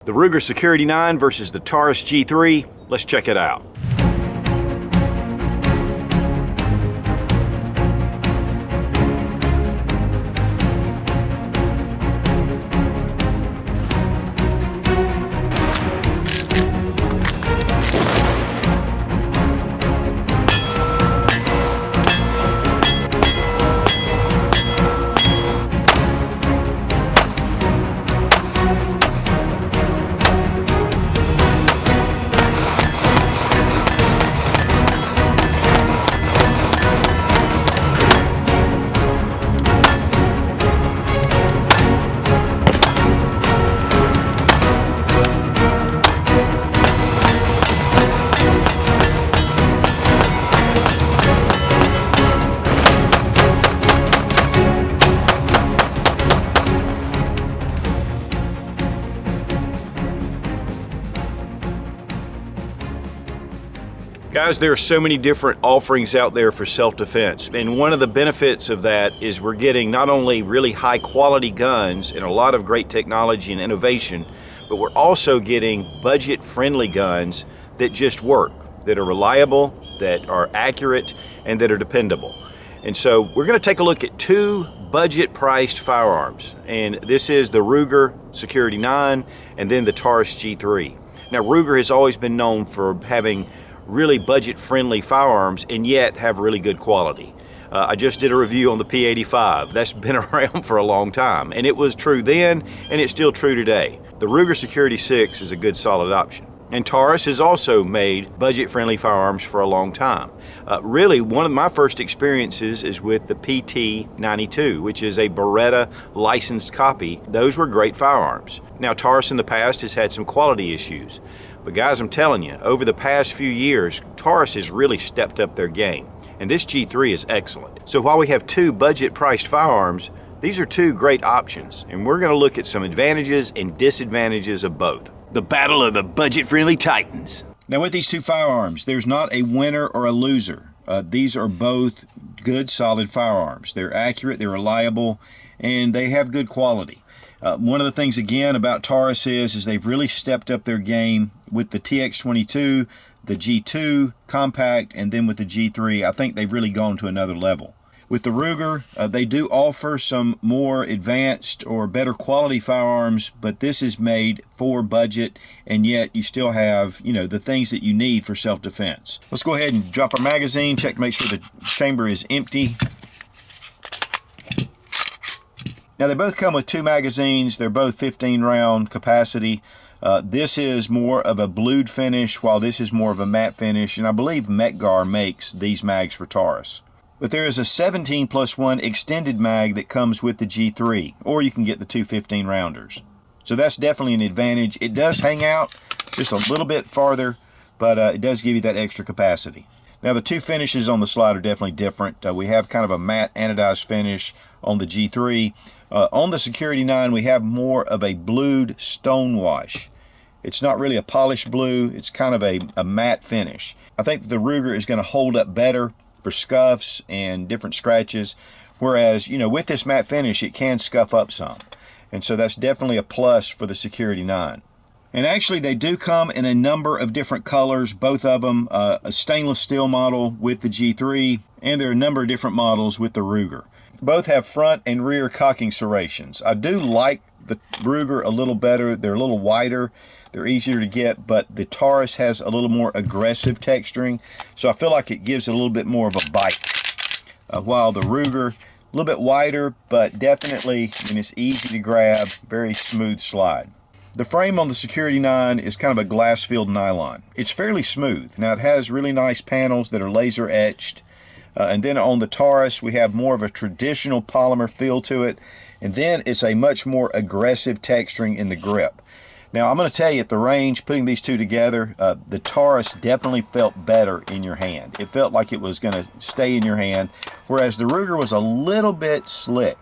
The Ruger Security 9 versus the Taurus G3. Let's check it out. Guys, there are so many different offerings out there for self-defense, and one of the benefits of that is we're getting not only really high quality guns and a lot of great technology and innovation, but we're also getting budget-friendly guns that just work, that are reliable, that are accurate, and that are dependable. And so we're going to take a look at two budget-priced firearms, and this is the Ruger Security 9 and then the Taurus G3. Now, Ruger has always been known for having really budget-friendly firearms and yet have really good quality. I just did a review on the P85. That's been around for a long time, and it was true then and it's still true today. The Ruger Security 6 is a good solid option. And Taurus has also made budget-friendly firearms for a long time. Really, one of my first experiences is with the PT92, which is a Beretta licensed copy. Those were great firearms. Now, Taurus in the past has had some quality issues. But guys, I'm telling you, over the past few years, Taurus has really stepped up their game. And this G3 is excellent. So while we have two budget-priced firearms, these are two great options. And we're going to look at some advantages and disadvantages of both. The battle of the budget-friendly titans. Now with these two firearms, there's not a winner or a loser. These are both good, solid firearms. They're accurate, they're reliable, and they have good quality. One of the things again about Taurus is they've really stepped up their game with the TX22, the G2 compact, and then with the G3. I think they've really gone to another level. With the Ruger, they do offer some more advanced or better quality firearms, but this is made for budget, and yet you still have, the things that you need for self-defense. Let's go ahead and drop our magazine, check to make sure the chamber is empty. Now they both come with two magazines. They're both 15 round capacity. This is more of a blued finish, while this is more of a matte finish, and I believe Metgar makes these mags for Taurus. But there is a 17+1 extended mag that comes with the G3, or you can get the two 15 rounders. So that's definitely an advantage. It does hang out just a little bit farther, but it does give you that extra capacity. Now the two finishes on the slide are definitely different. We have kind of a matte anodized finish on the G3. On the Security 9, we have more of a blued stone wash. It's not really a polished blue, it's kind of a matte finish. I think the Ruger is going to hold up better for scuffs and different scratches, whereas, with this matte finish, it can scuff up some. And so that's definitely a plus for the Security 9. And actually, they do come in a number of different colors, both of them, a stainless steel model with the G3, and there are a number of different models with the Ruger. Both have front and rear cocking serrations. I do like the Ruger a little better. They're a little wider, they're easier to get, but the Taurus has a little more aggressive texturing, so I feel like it gives it a little bit more of a bite. While the Ruger, a little bit wider, but definitely, it's easy to grab, very smooth slide. The frame on the Security 9 is kind of a glass-filled nylon. It's fairly smooth. Now it has really nice panels that are laser etched. And then on the Taurus, we have more of a traditional polymer feel to it. And then it's a much more aggressive texturing in the grip. Now I'm going to tell you, at the range, putting these two together, the Taurus definitely felt better in your hand. It felt like it was going to stay in your hand, whereas the Ruger was a little bit slick.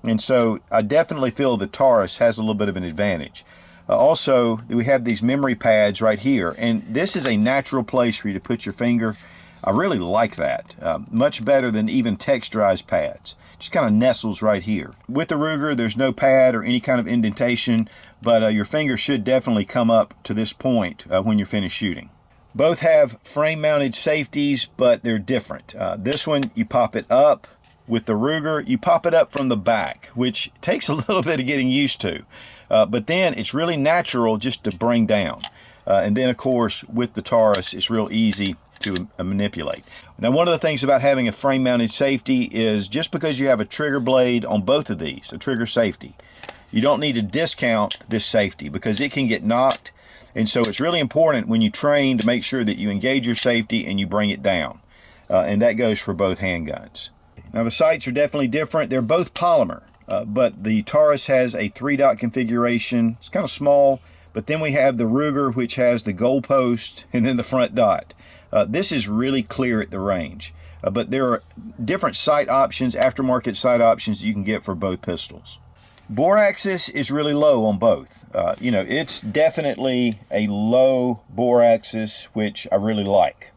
And so I definitely feel the Taurus has a little bit of an advantage. Also, we have these memory pads right here, and this is a natural place for you to put your finger. I really like that. Much better than even texturized pads. Just kind of nestles right here. With the Ruger, there's no pad or any kind of indentation, but your finger should definitely come up to this point when you're finished shooting. Both have frame-mounted safeties, but they're different. This one, you pop it up. With the Ruger, you pop it up from the back, which takes a little bit of getting used to. But then it's really natural just to bring down. And then, of course, with the Taurus, it's real easy to manipulate. Now, one of the things about having a frame-mounted safety is just because you have a trigger blade on both of these, a trigger safety, you don't need to discount this safety because it can get knocked. And so it's really important when you train to make sure that you engage your safety and you bring it down. And that goes for both handguns. Now, the sights are definitely different. They're both polymer, but the Taurus has a 3-dot configuration. It's kind of small, but then we have the Ruger, which has the goal post and then the front dot. This is really clear at the range, but there are different sight options, aftermarket sight options that you can get for both pistols. Bore axis is really low on both. It's definitely a low bore axis, which I really like.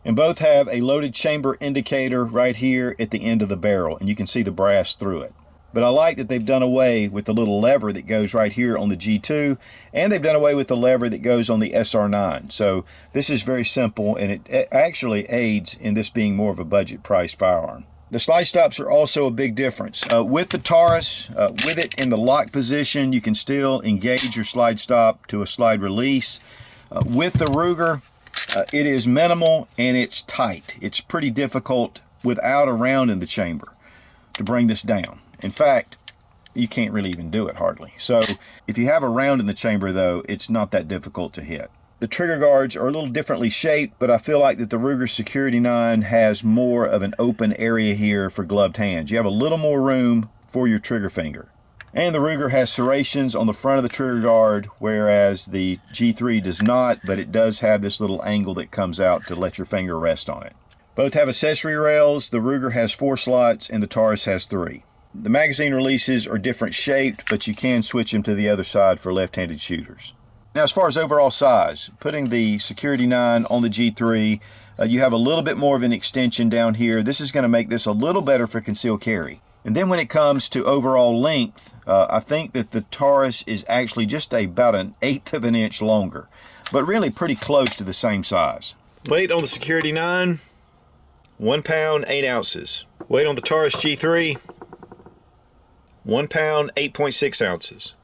And both have a loaded chamber indicator right here at the end of the barrel, and you can see the brass through it. But I like that they've done away with the little lever that goes right here on the G2, and they've done away with the lever that goes on the SR9. So this is very simple, and it actually aids in this being more of a budget price firearm. The slide stops are also a big difference. With the Taurus, with it in the lock position, you can still engage your slide stop to a slide release. With the Ruger, it is minimal and it's tight. It's pretty difficult without a round in the chamber to bring this down. In fact, you can't really even do it hardly. So if you have a round in the chamber though, it's not that difficult to hit. The trigger guards are a little differently shaped, but I feel like that the Ruger Security 9 has more of an open area here for gloved hands. You have a little more room for your trigger finger. And the Ruger has serrations on the front of the trigger guard, whereas the G3 does not, but it does have this little angle that comes out to let your finger rest on it. Both have accessory rails. The Ruger has 4 slots and the Taurus has 3. The magazine releases are different shaped, but you can switch them to the other side for left-handed shooters. Now, as far as overall size, putting the Security 9 on the G3, you have a little bit more of an extension down here. This is going to make this a little better for concealed carry. And then when it comes to overall length, I think that the Taurus is actually just about 1/8 of an inch longer, but really pretty close to the same size. Weight on the Security 9, 1 pound, 8 ounces. Weight on the Taurus G3, 1 pound, 8.6 ounces.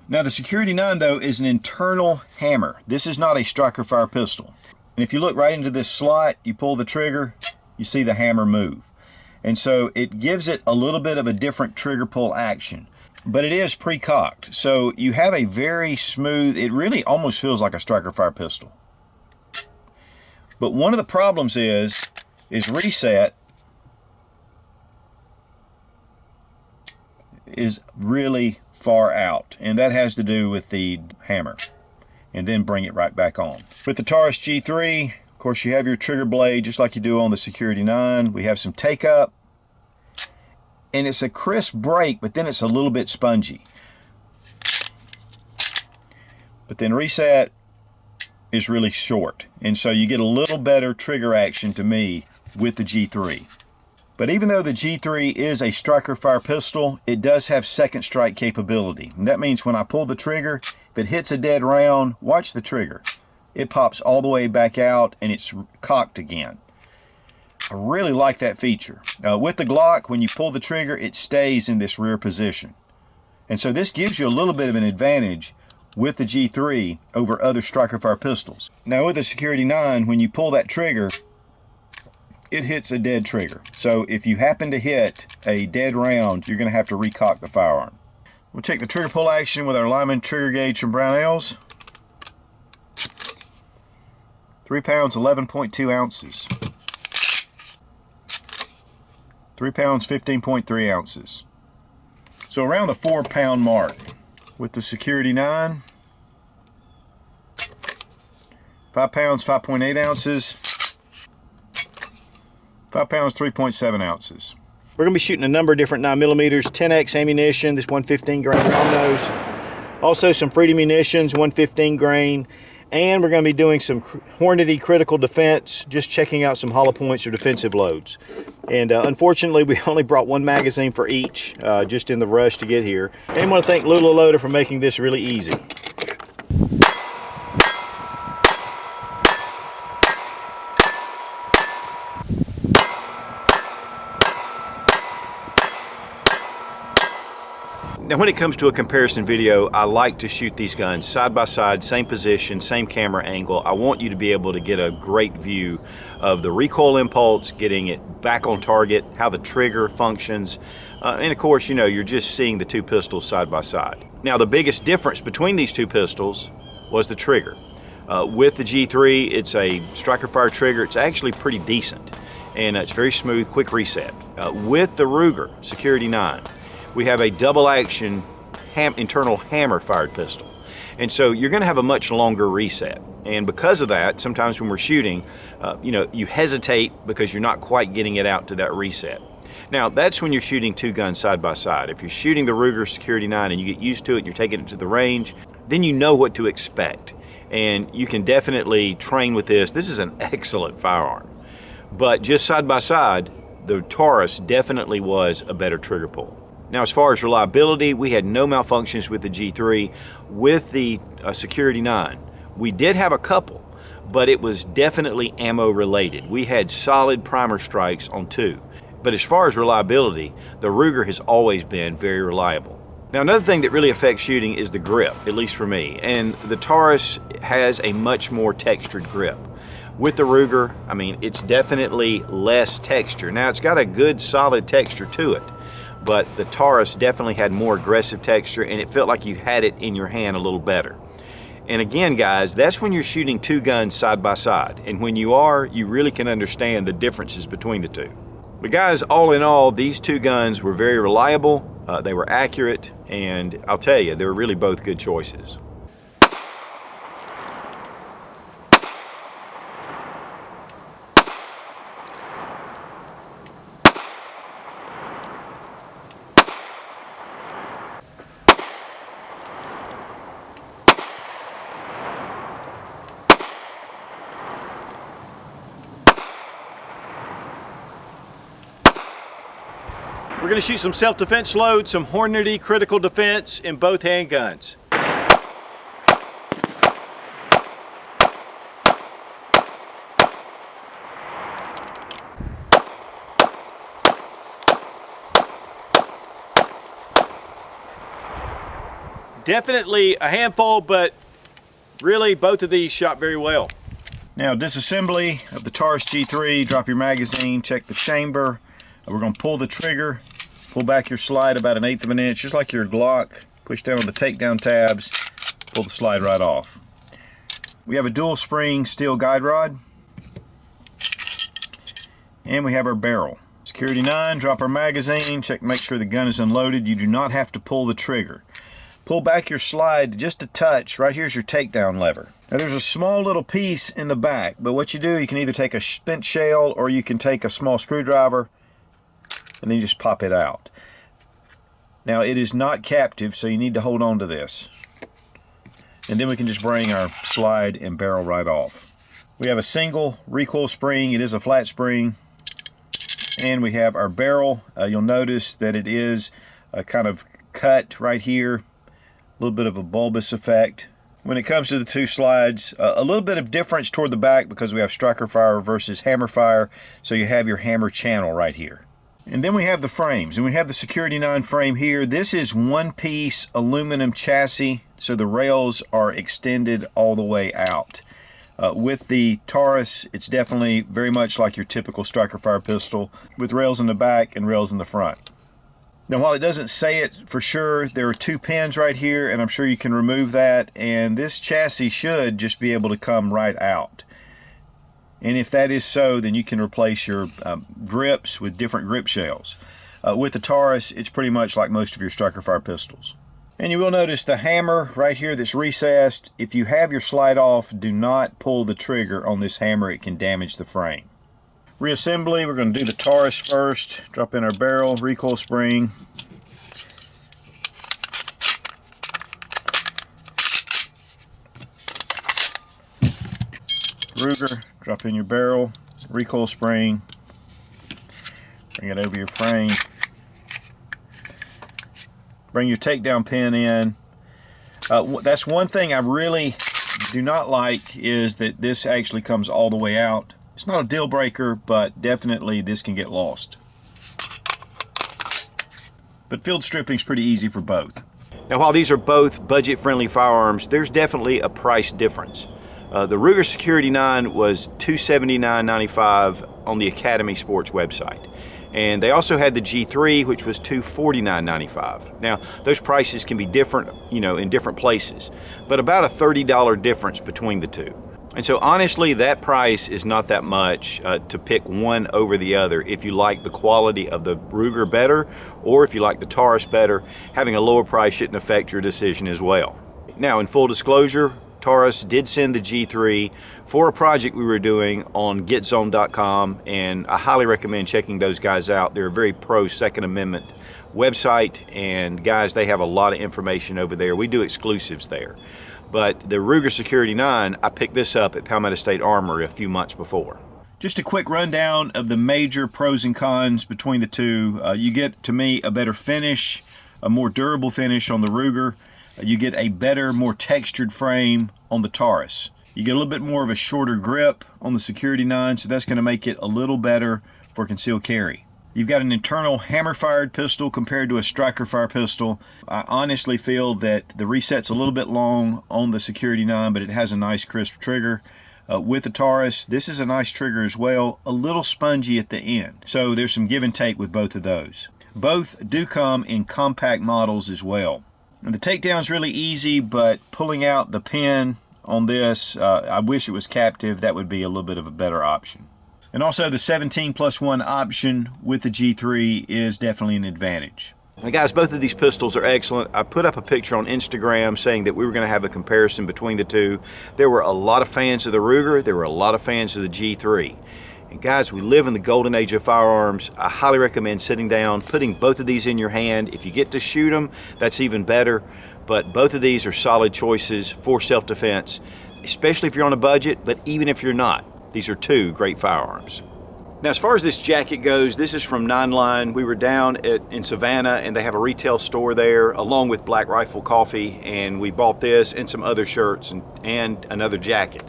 Now the Security 9 though is an internal hammer. This is not a striker fire pistol. And if you look right into this slot, you pull the trigger, you see the hammer move. And so it gives it a little bit of a different trigger pull action. But it is pre-cocked. So you have a very smooth, it really almost feels like a striker fire pistol. But one of the problems is reset is really far out, and that has to do with the hammer, and then bring it right back on. With the Taurus G3, of course, you have your trigger blade just like you do on the Security 9. We have some take up, and it's a crisp break, but then it's a little bit spongy. But then reset is really short, and so you get a little better trigger action to me with the G3. But even though the G3 is a striker fire pistol, it does have second strike capability. And that means when I pull the trigger, if it hits a dead round, watch the trigger. It pops all the way back out and it's cocked again. I really like that feature. With the Glock, when you pull the trigger, it stays in this rear position. And so this gives you a little bit of an advantage with the G3 over other striker fire pistols. Now with the Security 9, when you pull that trigger, it hits a dead trigger. So if you happen to hit a dead round, you're going to have to recock the firearm. We'll take the trigger pull action with our Lyman trigger gauge from Brownells. 3 pounds, 11.2 ounces. 3 pounds, 15.3 ounces. So around the 4 pound mark with the Security 9. 5 pounds, 5.8 ounces. 5 pounds, 3.7 ounces. We're going to be shooting a number of different 9mm, 10X ammunition, this 115 grain long nose. Also some Freedom munitions, 115 grain. And we're going to be doing some Hornady critical defense, just checking out some hollow points or defensive loads. And unfortunately, we only brought one magazine for each, just in the rush to get here. And I want to thank Lula Loader for making this really easy. Now when it comes to a comparison video, I like to shoot these guns side by side, same position, same camera angle. I want you to be able to get a great view of the recoil impulse, getting it back on target, how the trigger functions, and of course, you know, you're just seeing the two pistols side by side. Now the biggest difference between these two pistols was the trigger. With the G3, it's a striker fire trigger. It's actually pretty decent, and it's very smooth, quick reset. With the Ruger Security 9, we have a double action internal hammer fired pistol. And so you're gonna have a much longer reset. And because of that, sometimes when we're shooting, you know, you hesitate because you're not quite getting it out to that reset. Now, that's when you're shooting two guns side by side. If you're shooting the Ruger Security 9 and you get used to it, and you're taking it to the range, then you know what to expect. And you can definitely train with this. This is an excellent firearm. But just side by side, the Taurus definitely was a better trigger pull. Now, as far as reliability, we had no malfunctions with the G3. With the Security 9, we did have a couple, but it was definitely ammo related. We had solid primer strikes on 2. But as far as reliability, the Ruger has always been very reliable. Now, another thing that really affects shooting is the grip, at least for me. And the Taurus has a much more textured grip. With the Ruger, I mean, it's definitely less texture. Now, it's got a good solid texture to it, but the Taurus definitely had more aggressive texture, and it felt like you had it in your hand a little better. And again, guys, that's when you're shooting two guns side by side. And when you are, you really can understand the differences between the two. But guys, all in all, these two guns were very reliable, they were accurate, and I'll tell you, they were really both good choices. We're going to shoot some self-defense loads, some Hornady critical defense in both handguns. Definitely a handful, but really both of these shot very well. Now, disassembly of the Taurus G3, drop your magazine, check the chamber. We're going to pull the trigger, pull back your slide about 1/8 of an inch, just like your Glock. Push down on the takedown tabs, pull the slide right off. We have a dual spring steel guide rod, and we have our barrel. Security 9, drop our magazine, check to make sure the gun is unloaded. You do not have to pull the trigger. Pull back your slide just a touch. Right here's your takedown lever. Now there's a small little piece in the back, but what you do, you can either take a spent shell or you can take a small screwdriver and then you just pop it out. Now it is not captive, so you need to hold on to this. And then we can just bring our slide and barrel right off. We have a single recoil spring. It is a flat spring. And we have our barrel. You'll notice that it is kind of cut right here. A little bit of a bulbous effect. When it comes to the two slides, a little bit of difference toward the back because we have striker fire versus hammer fire. So you have your hammer channel right here. And then we have the frames, and we have the Security 9 frame here. This is one-piece aluminum chassis, so the rails are extended all the way out. With the Taurus, it's definitely very much like your typical striker fire pistol, with rails in the back and rails in the front. Now, while it doesn't say it for sure, there are 2 pins right here, and I'm sure you can remove that, and this chassis should just be able to come right out. And if that is so, then you can replace your grips with different grip shells. With the Taurus, it's pretty much like most of your striker fire pistols. And you will notice the hammer right here that's recessed. If you have your slide off, do not pull the trigger on this hammer. It can damage the frame. Reassembly, we're going to do the Taurus first. Drop in our barrel, recoil spring. Ruger, drop in your barrel, recoil spring, bring it over your frame, bring your takedown pin in. That's one thing I really do not like, is that this actually comes all the way out. It's not a deal breaker, but definitely this can get lost. But field stripping is pretty easy for both. Now, while these are both budget-friendly firearms, there's definitely a price difference. The Ruger Security 9 was $279.95 on the Academy Sports website. And they also had the G3, which was $249.95. Now, those prices can be different, in different places, but about a $30 difference between the two. And so honestly, that price is not that much to pick one over the other. If you like the quality of the Ruger better, or if you like the Taurus better, having a lower price shouldn't affect your decision as well. Now, in full disclosure, Taurus did send the G3 for a project we were doing on GetZone.com, and I highly recommend checking those guys out. They're a very pro Second Amendment website, and guys, they have a lot of information over there. We do exclusives there. But the Ruger Security 9, I picked this up at Palmetto State Armory a few months before. Just a quick rundown of the major pros and cons between the two. You get, to me, a better finish, a more durable finish on the Ruger. You get a better, more textured frame on the Taurus. You get a little bit more of a shorter grip on the Security 9, so that's going to make it a little better for concealed carry. You've got an internal hammer-fired pistol compared to a striker-fire pistol. I honestly feel that the reset's a little bit long on the Security 9, but it has a nice crisp trigger. With the Taurus, this is a nice trigger as well, a little spongy at the end. So there's some give and take with both of those. Both do come in compact models as well. And the takedown's really easy, but pulling out the pin on this, I wish it was captive. That would be a little bit of a better option. And also the 17+1 option with the G3 is definitely an advantage. Now guys, both of these pistols are excellent. I put up a picture on Instagram saying that we were going to have a comparison between the two. There were a lot of fans of the Ruger. There were a lot of fans of the G3. And guys, we live in the golden age of firearms. I highly recommend sitting down, putting both of these in your hand. If you get to shoot them, that's even better. But both of these are solid choices for self-defense, especially if you're on a budget, but even if you're not. These are two great firearms. Now, as far as this jacket goes, this is from 9 Line. We were down in Savannah, and they have a retail store there, along with Black Rifle Coffee, and we bought this and some other shirts and another jacket.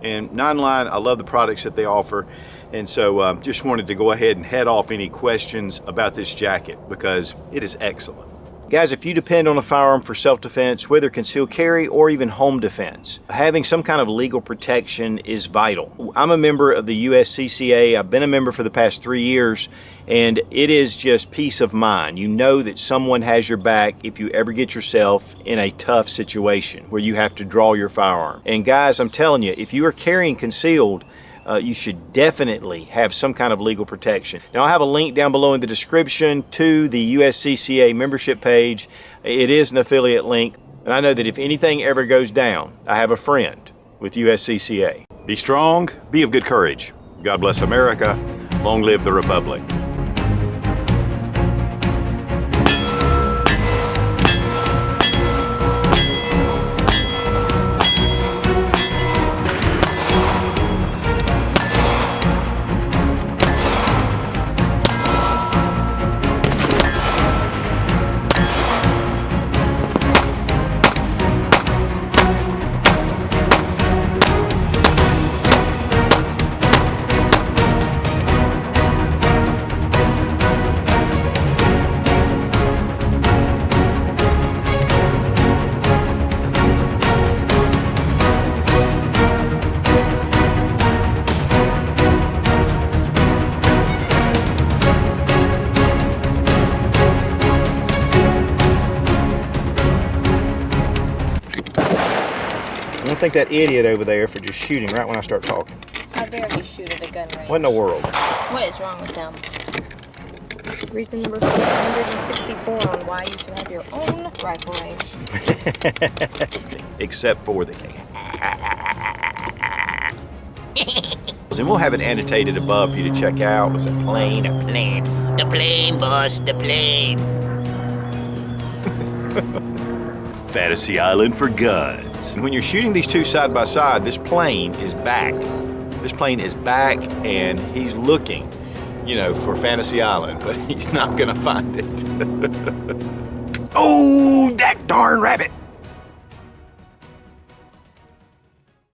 And 9 Line, I love the products that they offer, and so just wanted to go ahead and head off any questions about this jacket because it is excellent. Guys, if you depend on a firearm for self-defense, whether concealed carry or even home defense, having some kind of legal protection is vital. I'm a member of the USCCA. I've been a member for the past 3 years, and it is just peace of mind. You know that someone has your back if you ever get yourself in a tough situation where you have to draw your firearm. And guys, I'm telling you, if you are carrying concealed, you should definitely have some kind of legal protection. Now, I have a link down below in the description to the USCCA membership page. It is an affiliate link, and I know that if anything ever goes down, I have a friend with USCCA. Be strong, be of good courage. God bless America. Long live the Republic. Don't think that idiot over there for just shooting right when I start talking. I barely shoot at a gun range. What in the world? What is wrong with them? Reason number 464 on why you should have your own rifle range. Except for the can. And we'll have it annotated above for you to check out. Was it plane? A plane. The plane, boss, the plane. Fantasy Island for guns. And when you're shooting these two side by side, this plane is back. This plane is back and he's looking, you know, for Fantasy Island, but he's not gonna find it. Oh, that darn rabbit!